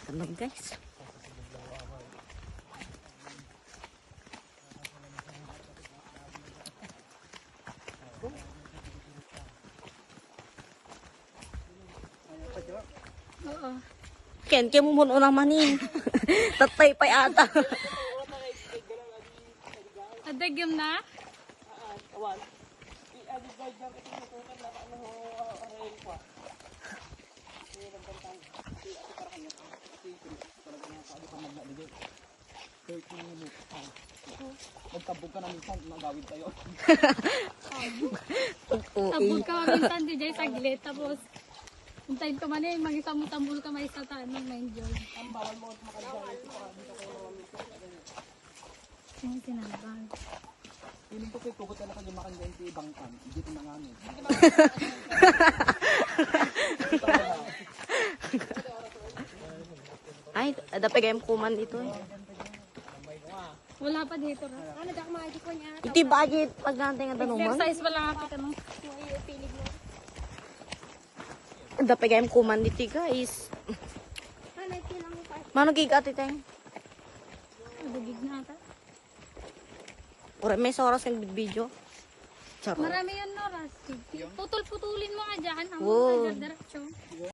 Tanog guys. Oo. Ken mo muna naman eh. Tatay pa yata. Adagyam na? Magtabog ka na minsan, magawid tayo. Tabog ka minsan di jay saglit. Tapos, hintayin ka man eh. Mag-isambul ka may isa taan ng main joy. Ang bawal mo makadjay. Yung sinabang. Piling ko kay tugot na kayo makanyan ti ibang kan. Hindi ko nangamin. Ay, dapat kayong kuman dito eh. Wala pa dito ra. Ano da kumain ko niya? Iti budget pag nantay nga tanuman. Exercise pa lang ako tanong. Dapat kayong kuman dito guys. Ano tilang mo pa? Mano gigat ito eh. Dugig na ata. Ora may oras ng video. Charot. Marami yan, Noras. Putol-putulin mo nga dyan. Ang Wow. diretso.